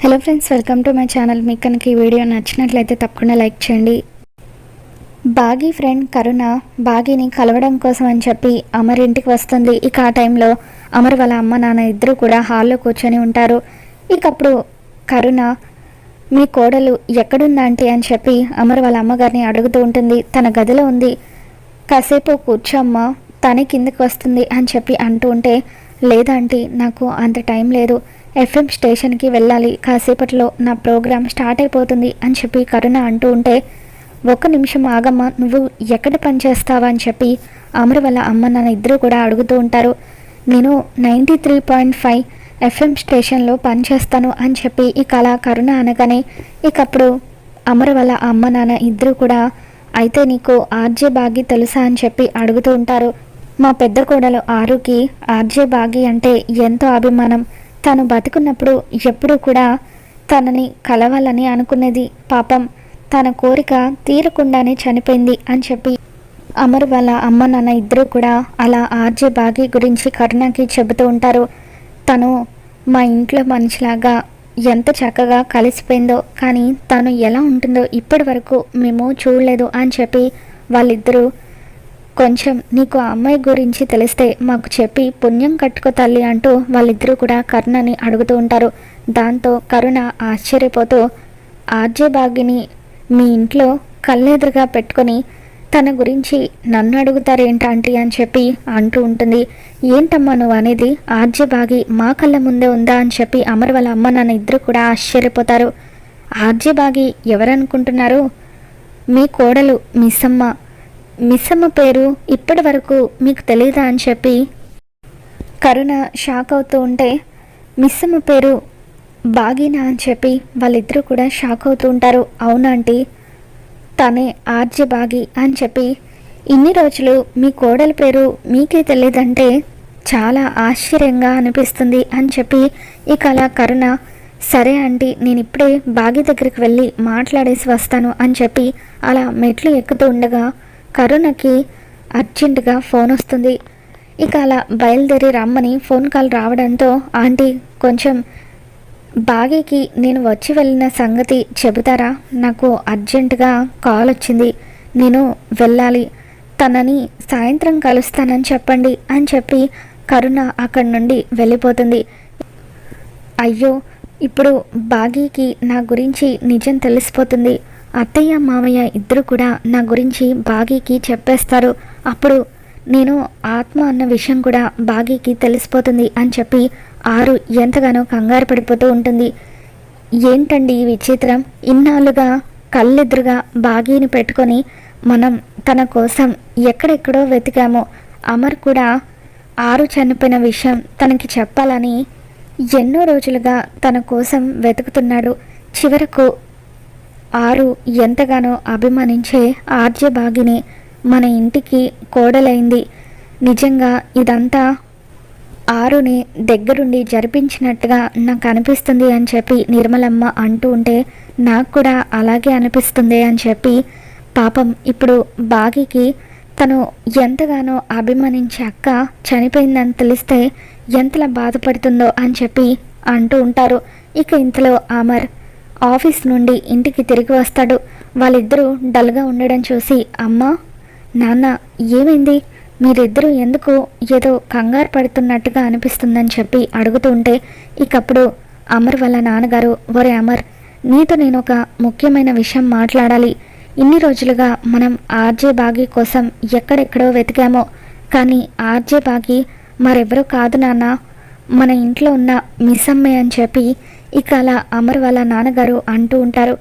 Hello friends, welcome to my channel. మీకు కనుక ఈ వీడియో నచ్చినట్లయితే తప్పకుండా లైక్ చేయండి. బాగీ ఫ్రెండ్ కరుణ బాగీని కలవడం కోసం అని చెప్పి అమర్ ఇంటికి వస్తుంది. ఇక ఆ టైంలో అమర్ వాళ్ళ అమ్మ నాన్న ఇద్దరు కూడా హాల్లో కూర్చొని ఉంటారు. ఇక అప్పుడు కరుణ మీ కోడలు ఎక్కడుందా ఆంటీ అని చెప్పి అమర్ వాళ్ళ అమ్మగారిని అడుగుతూ ఉంటుంది. తన గదిలో ఉంది, కాసేపు కూర్చోమ్మా, తనే కిందకి వస్తుంది అని చెప్పి అంటూ ఉంటే, లేదాంటీ నాకు అంత టైం లేదు, ఎఫ్ఎం స్టేషన్కి వెళ్ళాలి, కాసేపట్లో నా ప్రోగ్రామ్ స్టార్ట్ అయిపోతుంది అని చెప్పి కరుణ అంటూ ఉంటే, ఒక్క నిమిషం ఆగమ్మ, నువ్వు ఎక్కడ పనిచేస్తావా అని చెప్పి అమర్ వాళ్ళ అమ్మ నాన్న ఇద్దరు కూడా అడుగుతూ ఉంటారు. నేను 93.5 ఎఫ్ఎం స్టేషన్లో పనిచేస్తాను అని చెప్పి ఇక అలా కరుణ అనగానే ఇకప్పుడు అమర్ వాళ్ళ అమ్మ నాన్న ఇద్దరు కూడా, అయితే నీకు ఆర్జే బాగీ తెలుసా అని చెప్పి అడుగుతూ ఉంటారు. మా పెద్ద కోడలు ఆరుకి ఆర్జే బాగీ అంటే ఎంతో అభిమానం. తను బతుకున్నప్పుడు ఎప్పుడూ కూడా తనని కలవాలని అనుకునేది. పాపం తన కోరిక తీరకుండానే చనిపోయింది అని చెప్పి అమర్ వాళ్ళ అమ్మ నాన్న ఇద్దరు కూడా అలా ఆర్జే బాగీ గురించి కరుణకి చెబుతూ ఉంటారు. తను మా ఇంట్లో మనిషిలాగా ఎంత చక్కగా కలిసిపోయిందో, కానీ తను ఎలా ఉంటుందో ఇప్పటి వరకు మేము చూడలేదు అని చెప్పి వాళ్ళిద్దరూ, కొంచెం నీకు ఆ అమ్మాయి గురించి తెలిస్తే మాకు చెప్పి పుణ్యం కట్టుకో తల్లి అంటూ వాళ్ళిద్దరూ కూడా కరుణని అడుగుతూ ఉంటారు. దాంతో కరుణ ఆశ్చర్యపోతూ, ఆర్జే బాగిని మీ ఇంట్లో కళ్ళెదురుగా పెట్టుకొని తన గురించి నన్ను అడుగుతారేంటాంటీ అని చెప్పి అంటూ ఉంటుంది. ఏంటమ్మా నువ్వు అనేది, ఆర్జే బాగి మా కళ్ళ ముందే ఉందా అని చెప్పి అమర్ వాళ్ళ అమ్మ నాన్న ఇద్దరు కూడా ఆశ్చర్యపోతారు. ఆర్జే బాగి ఎవరనుకుంటున్నారు? మీ కోడలు మిస్సమ్మ పేరు ఇప్పటి వరకు మీకు తెలీదా అని చెప్పి కరుణ షాక్ అవుతూ ఉంటే, మిస్సమ్మ పేరు బాగీనా అని చెప్పి వాళ్ళిద్దరూ కూడా షాక్ అవుతూ ఉంటారు. అవునాంటీ, తనే ఆర్జే బాగీ అని చెప్పి, ఇన్ని రోజులు మీ కోడలి పేరు మీకే తెలియదంటే చాలా ఆశ్చర్యంగా అనిపిస్తుంది అని చెప్పి ఇక అలా కరుణ, సరే ఆంటీ, నేను ఇప్పుడే బాగీ దగ్గరికి వెళ్ళి మాట్లాడేసి వస్తాను అని చెప్పి అలా మెట్లు ఎక్కుతూ ఉండగా కరుణకి అర్జెంటుగా ఫోన్ వస్తుంది. ఇక అలా బయలుదేరి రమ్మని ఫోన్ కాల్ రావడంతో, ఆంటీ కొంచెం బాగీకి నేను వచ్చి వెళ్ళిన సంగతి చెబుతారా, నాకు అర్జెంటుగా కాల్ వచ్చింది, నేను వెళ్ళాలి, తనని సాయంత్రం కలుస్తానని చెప్పండి అని చెప్పి కరుణ అక్కడి నుండి వెళ్ళిపోతుంది. అయ్యో, ఇప్పుడు బాగీకి నా గురించి నిజం తెలిసిపోతుంది, అత్తయ్య మామయ్య ఇద్దరు కూడా నా గురించి బాగీకి చెప్పేస్తారు, అప్పుడు నేను ఆత్మ అన్న విషయం కూడా బాగీకి తెలిసిపోతుంది అని చెప్పి ఆరు ఎంతగానో కంగారు పడిపోతూ ఉంటుంది. ఏంటండి ఈ విచిత్రం, ఇన్నాళ్ళుగా కళ్ళెదురుగా బాగీని పెట్టుకొని మనం తన కోసం ఎక్కడెక్కడో వెతికాము, అమర్ కూడా ఆరు చనిపోయిన విషయం తనకి చెప్పాలని ఎన్నో రోజులుగా తన కోసం వెతుకుతున్నాడు. చివరకు ఆరు ఎంతగానో అభిమానించే ఆర్జే బాగిని మన ఇంటికి కోడలైంది. నిజంగా ఇదంతా ఆరుని దగ్గరుండి జరిపించినట్టుగా నాకు అనిపిస్తుంది అని చెప్పి నిర్మలమ్మ అంటూ ఉంటే, నాకు కూడా అలాగే అనిపిస్తుంది అని చెప్పి, పాపం ఇప్పుడు బాగికి తను ఎంతగానో అభిమానించే అక్క చనిపోయిందని తెలిస్తే ఎంతలా బాధపడుతుందో అని చెప్పి అంటూ ఉంటారు. ఇక ఇంతలో అమర్ ఆఫీస్ నుండి ఇంటికి తిరిగి వస్తాడు. వాళ్ళిద్దరూ డల్గా ఉండడం చూసి, అమ్మా నాన్న ఏమైంది, మీరిద్దరూ ఎందుకు ఏదో కంగారు పడుతున్నట్టుగా అనిపిస్తుందని చెప్పి అడుగుతూ ఉంటే, ఇకప్పుడు అమర్ వాళ్ళ నాన్నగారు, ఒరే అమర్, నీతో నేను ఒక ముఖ్యమైన విషయం మాట్లాడాలి, ఇన్ని రోజులుగా మనం ఆర్జే బాగీ కోసం ఎక్కడెక్కడో వెతికామో, కానీ ఆర్జే బాగీ మరెవరూ కాదు నాన్న, మన ఇంట్లో ఉన్న మిస్సమ్మే అని చెప్పి ఇక అలా అమర్ వాళ్ళ నాన్నగారు అంటూ ఉంటారు.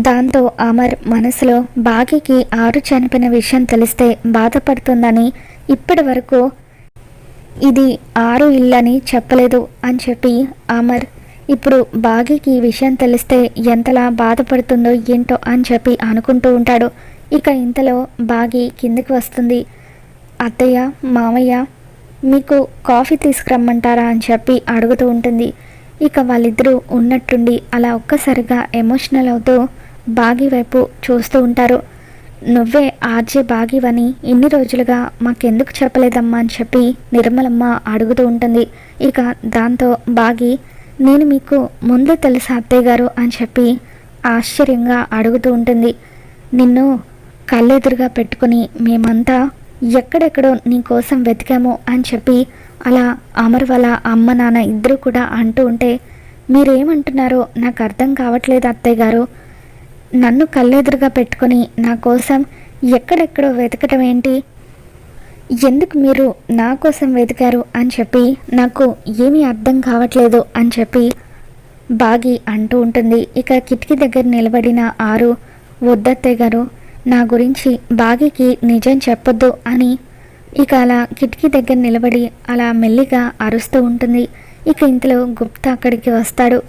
దాంతో అమర్ మనసులో బాగీకి ఆరు చనిపోయిన విషయం తెలిస్తే బాధపడుతుందని ఇప్పటి వరకు ఇది ఆరు ఇల్లని చెప్పలేదు అని చెప్పి అమర్ ఇప్పుడు బాగీకి ఈ విషయం తెలిస్తే ఎంతలా బాధపడుతుందో ఏంటో అని చెప్పి అనుకుంటూ ఉంటాడు. ఇక ఇంతలో బాగీ కిందకి వస్తుంది. అత్తయ్య మామయ్య మీకు కాఫీ తీసుకురమ్మంటారా అని చెప్పి అడుగుతూ ఉంటుంది. ఇక వాళ్ళిద్దరూ ఉన్నట్టుండి అలా ఒక్కసారిగా ఎమోషనల్ అవుతూ బాగీ వైపు చూస్తూ ఉంటారు. నువ్వే ఆర్జే బాగీవని ఇన్ని రోజులుగా మాకెందుకు చెప్పలేదమ్మా అని చెప్పి నిర్మలమ్మ అడుగుతూ ఉంటుంది. ఇక దాంతో బాగీ, నేను మీకు ముందే తెలుసా అత్తయ్య గారు అని చెప్పి ఆశ్చర్యంగా అడుగుతూ ఉంటుంది. నిన్ను కళ్ళెదురుగా పెట్టుకుని మేమంతా ఎక్కడెక్కడో నీ కోసం వెతికాము అని చెప్పి అలా అమర్ వాళ్ళ అమ్మ నాన్న ఇద్దరు కూడా అంటూ ఉంటే, మీరేమంటున్నారో నాకు అర్థం కావట్లేదు అత్తయ్య గారు. నన్ను కళ్ళెదురుగా పెట్టుకొని నా కోసం ఎక్కడెక్కడో వెతకటం ఏంటి? ఎందుకు మీరు నా కోసం వెతికారు అని చెప్పి నాకు ఏమీ అర్థం కావట్లేదు అని చెప్పి బాగి అంటూ ఉంటుంది. ఇక కిటికీ దగ్గర నిలబడిన ఆరు, వద్దత్తయ్య గారు, నా గురించి బాగికి నిజం చెప్పొద్దు అని ఇక అలా కిటికీ దగ్గర నిలబడి అలా మెల్లిగా అరుస్తూ ఉంటుంది. ఇక ఇంతలో గుప్తా అక్కడికి వస్తాడు.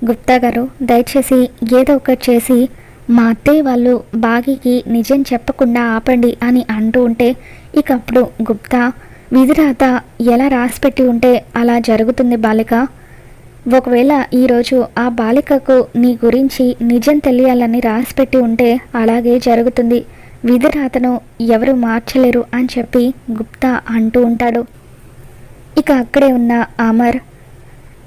గుప్తా గారు, దయచేసి ఏదో ఒకటి చేసి మా అత్తయ్య వాళ్ళు బాగికి నిజం చెప్పకుండా ఆపండి అని అంటూ ఉంటే, ఇక అప్పుడు గుప్తా, విధిరాత ఎలా రాసిపెట్టి ఉంటే అలా జరుగుతుంది బాలిక. ఒకవేళ ఈరోజు ఆ బాలికకు నీ గురించి నిజం తెలియాలని రాసిపెట్టి ఉంటే అలాగే జరుగుతుంది. విధిరాతను ఎవరు మార్చలేరు అని చెప్పి గుప్తా అంటూ ఉంటాడు. ఇక అక్కడే ఉన్న అమర్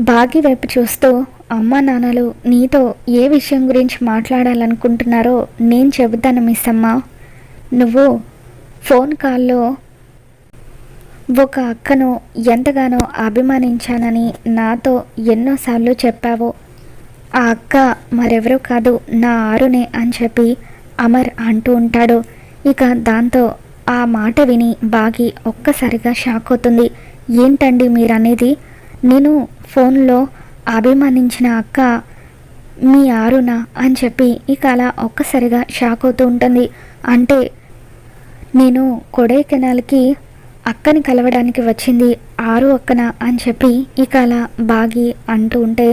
బాగి వైపు చూస్తూ, అమ్మా నాన్నలు నీతో ఏ విషయం గురించి మాట్లాడాలనుకుంటున్నారో నేను చెబుతాను మిస్ అమ్మ. నువ్వు ఫోన్ కాల్లో ఒక అక్కను ఎంతగానో అభిమానించానని నాతో ఎన్నోసార్లు చెప్పావు. ఆ అక్క మరెవరూ కాదు, నా ఆరునే అని చెప్పి అమర్ అంటూ ఉంటాడు. ఇక దాంతో ఆ మాట విని బాగి ఒక్కసారిగా షాక్ అవుతుంది. ఏంటండి మీరనేది? నేను ఫోన్లో అభిమానించిన అక్క మీ ఆరునా అని చెప్పి ఇక అలా ఒక్కసారిగా షాక్ అవుతూ ఉంటుంది. అంటే నేను కొడైకెనాల్కి అక్కని కలవడానికి వచ్చింది ఆరు అక్కన అని చెప్పి ఇక అలా బాగి అంటూ ఉంటే,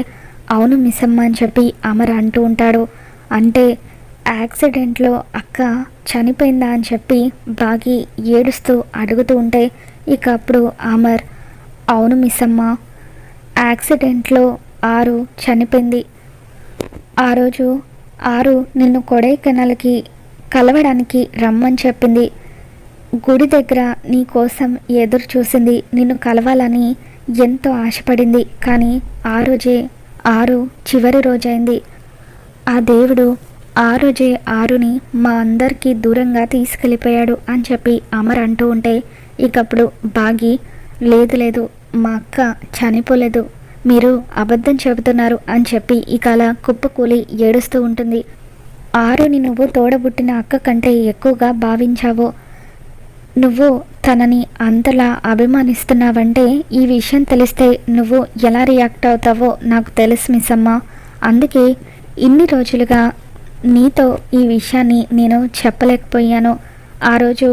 అవును మిస్సమ్మ అని చెప్పి అమర్ అంటూ ఉంటాడు. అంటే యాక్సిడెంట్లో అక్క చనిపోయిందా అని చెప్పి బాగి ఏడుస్తూ అడుగుతూ ఉంటే, ఇక అప్పుడు అమర్, అవును మిస్సమ్మ, యాక్సిడెంట్లో ఆరు చనిపోయింది. ఆ రోజు ఆరు నిన్ను కొడైకెనాల్కి కలవడానికి రమ్మని చెప్పింది. గుడి దగ్గర నీ కోసం ఎదురు చూసింది. నిన్ను కలవాలని ఎంతో ఆశపడింది. కానీ ఆ రోజే ఆరు చివరి రోజైంది. ఆ దేవుడు ఆ రోజే ఆరుని మా అందరికీ దూరంగా తీసుకెళ్ళిపోయాడు అని చెప్పి అమర్ అంటూ ఉంటే, ఇకప్పుడు బాగి, లేదు లేదు, మా అక్క చనిపోలేదు, మీరు అబద్ధం చెబుతున్నారు అని చెప్పి ఇక అలా కుప్పకూలి ఏడుస్తూ ఉంటుంది. ఆరుని నువ్వు తోడబుట్టిన అక్క కంటే ఎక్కువగా భావించావు. నువ్వు తనని అంతలా అభిమానిస్తున్నావంటే ఈ విషయం తెలిస్తే నువ్వు ఎలా రియాక్ట్ అవుతావో నాకు తెలుసు మిస్సమ్మ. అందుకే ఇన్ని రోజులుగా నీతో ఈ విషయాన్ని నేను చెప్పలేకపోయాను. ఆ రోజు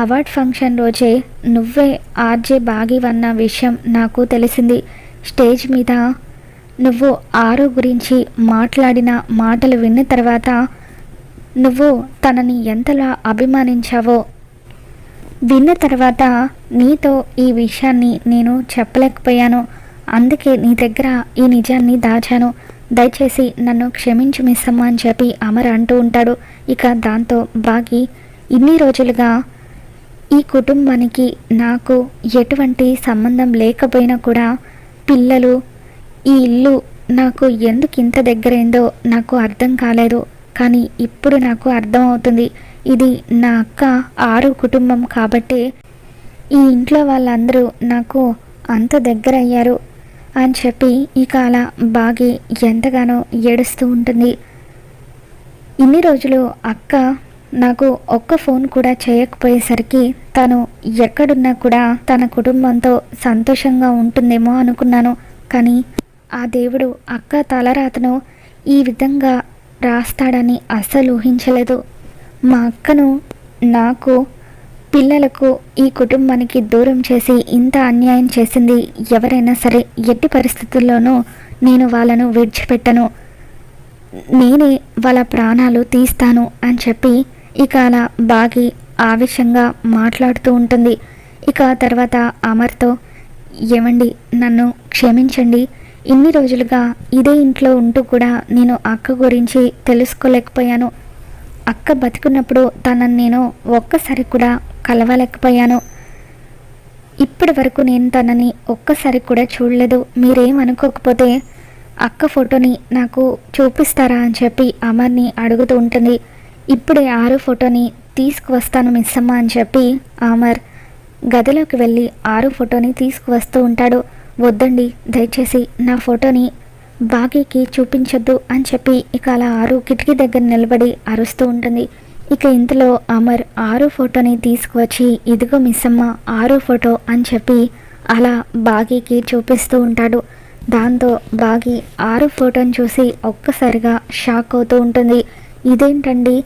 అవార్డ్ ఫంక్షన్ రోజే నువ్వే ఆర్జే బాగివన్న విషయం నాకు తెలిసింది. స్టేజ్ మీద నువ్వు ఆరు గురించి మాట్లాడిన మాటలు విన్న తర్వాత నువ్వు తనని ఎంతలా అభిమానించావో విన్న తర్వాత నీతో ఈ విషయాన్ని నేను చెప్పలేకపోయాను. అందుకే నీ దగ్గర ఈ నిజాన్ని దాచాను. దయచేసి నన్ను క్షమించు మిస్సమ్మ అని చెప్పి అమర్ అంటూ ఉంటాడు. ఇక దాంతో బాగి, ఇన్ని రోజులుగా ఈ కుటుంబానికి నాకు ఎటువంటి సంబంధం లేకపోయినా కూడా పిల్లలు, ఈ ఇల్లు నాకు ఎందుకు ఇంత దగ్గరైందో నాకు అర్థం కాలేదు. కానీ ఇప్పుడు నాకు అర్థమవుతుంది. ఇది నా అక్క ఆరు కుటుంబం కాబట్టే ఈ ఇంట్లో వాళ్ళందరూ నాకు అంత దగ్గర అయ్యారు అని చెప్పి ఇక అలా బాగి ఎంతగానో ఏడుస్తూ ఉంటుంది. ఇన్ని రోజులు అక్క నాకు ఒక్క ఫోన్ కూడా చేయకపోయేసరికి తను ఎక్కడున్నా కూడా తన కుటుంబంతో సంతోషంగా ఉంటుందేమో అనుకున్నాను. కానీ ఆ దేవుడు అక్క తలరాతను ఈ విధంగా రాస్తాడని అస్సలు ఊహించలేదు. మా అక్కను, నాకు, పిల్లలకు, ఈ కుటుంబానికి దూరం చేసి ఇంత అన్యాయం చేసింది ఎవరైనా సరే ఎట్టి పరిస్థితుల్లోనూ నేను వాళ్ళను విడిచిపెట్టను. నేనే వాళ్ళ ప్రాణాలు తీస్తాను అని చెప్పి ఇక అలా బాగి ఆవేశంగా మాట్లాడుతూ ఉంటుంది. ఇక తర్వాత అమర్తో, ఏమండి నన్ను క్షమించండి, ఇన్ని రోజులుగా ఇదే ఇంట్లో ఉంటూ కూడా నేను అక్క గురించి తెలుసుకోలేకపోయాను. అక్క బతికున్నప్పుడు తనని నేను ఒక్కసారి కూడా కలవలేకపోయాను. ఇప్పటి వరకు నేను తనని ఒక్కసారి కూడా చూడలేదు. మీరేమనుకోకపోతే అక్క ఫోటోని నాకు చూపిస్తారా అని చెప్పి అమర్ని అడుగుతూ ఉంటుంది. ఇప్పుడే 6 ఫోటోని తీసుకువస్తాను మిస్సమ్మ అని చెప్పి అమర్ గదిలోకి వెళ్ళి 6 ఫోటోని తీసుకువస్తూ ఉంటాడు. వద్దండి, దయచేసి నా ఫోటోని బాగీకి చూపించొద్దు అని చెప్పి ఇక అలా 6 కిటికీ దగ్గర నిలబడి అరుస్తూ ఉంటుంది. ఇక ఇంతలో అమర్ 6 ఫోటోని తీసుకువచ్చి ఇదిగో మిస్సమ్మ 6 ఫోటో అని చెప్పి అలా బాగీకి చూపిస్తూ ఉంటాడు. దాంతో బాగి 6 ఫోటోని చూసి ఒక్కసారిగా షాక్ అవుతూ ఉంటుంది. ఇదేంటండి,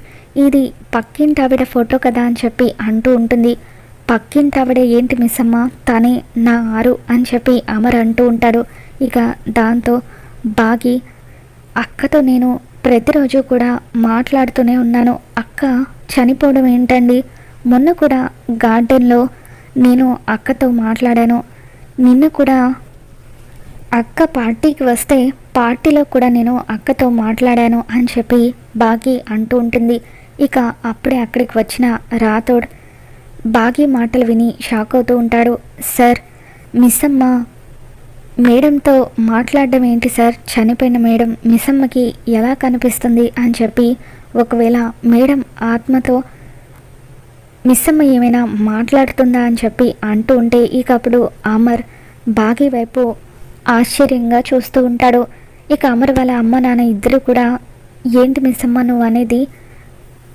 ఇది పక్కింటి ఆవిడ ఫోటో కదా అని చెప్పి అంటూ ఉంటుంది. పక్కింటి ఆవిడ ఏంటి మిస్సమ్మ, తనే నా 6 అని చెప్పి అమర్ అంటూ ఉంటాడు. ఇక దాంతో బాగి అక్కతో నేను ప్రతిరోజు కూడా మాట్లాడుతూనే ఉన్నాను. అక్క చనిపోవడం ఏంటండి, మొన్న కూడా గార్డెన్లో నేను అక్కతో మాట్లాడాను. నిన్న కూడా అక్క పార్టీకి వస్తే పార్టీలో కూడా నేను అక్కతో మాట్లాడాను అని చెప్పి బాగి అంటూ ఉంటుంది. ఇక అప్పుడే అక్కడికి వచ్చిన రాథోడ్ బాగి మాటలు విని షాక్ అవుతూ ఉంటాడు. సార్, మిస్సమ్మ మేడంతో మాట్లాడడం ఏంటి సార్, చనిపోయిన మేడం మిస్సమ్మకి ఎలా కనిపిస్తుంది అని చెప్పి, ఒకవేళ మేడం ఆత్మతో మిస్సమ్మ ఏమైనా మాట్లాడుతుందా అని చెప్పి అంటూ ఉంటే ఇక అప్పుడు అమర్ బాగి వైపు ఆశ్చర్యంగా చూస్తూ ఉంటాడు. ఇక అమర్ వాళ్ళ అమ్మ నాన్న ఇద్దరు కూడా ఏంటి మిస్సమ్మ నువ్వు అనేది,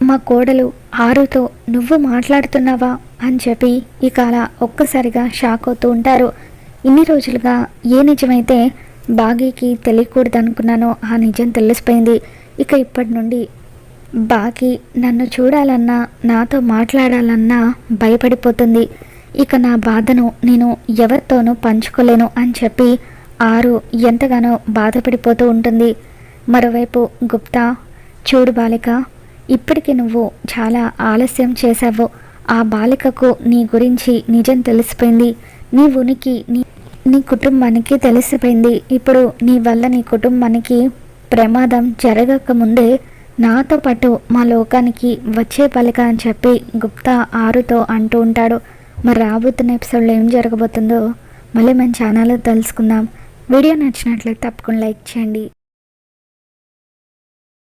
మా కోడలు 6తో నువ్వు మాట్లాడుతున్నావా అని చెప్పి ఇక అలా ఒక్కసారిగా షాక్ అవుతూ ఉంటారు. ఇన్ని రోజులుగా ఏ నిజమైతే బాగీకి తెలియకూడదు అనుకున్నానో ఆ నిజం తెలిసిపోయింది. ఇక ఇప్పటి నుండి బాగి నన్ను చూడాలన్నా నాతో మాట్లాడాలన్నా భయపడిపోతుంది. ఇక నా బాధను నేను ఎవరితోనూ పంచుకోలేను అని చెప్పి 6 ఎంతగానో బాధపడిపోతూ ఉంటుంది. మరోవైపు గుప్తా, చూడు బాలిక, ఇప్పటికి నువ్వు చాలా ఆలస్యం చేశావు. ఆ బాలికకు నీ గురించి నిజం తెలిసిపోయింది. నీ ఉనికి నీ కుటుంబానికి తెలిసిపోయింది. ఇప్పుడు నీ వల్ల నీ కుటుంబానికి ప్రమాదం జరగకముందే నాతో పాటు మా లోకానికి వచ్చే బాలిక అని చెప్పి గుప్తా 6తో అంటూ ఉంటాడు. మరి రాబోతున్న ఎపిసోడ్లో ఏం జరగబోతుందో మళ్ళీ మన ఛానల్లో తెలుసుకుందాం. వీడియో నచ్చినట్లయితే తప్పకుండా లైక్ చేయండి.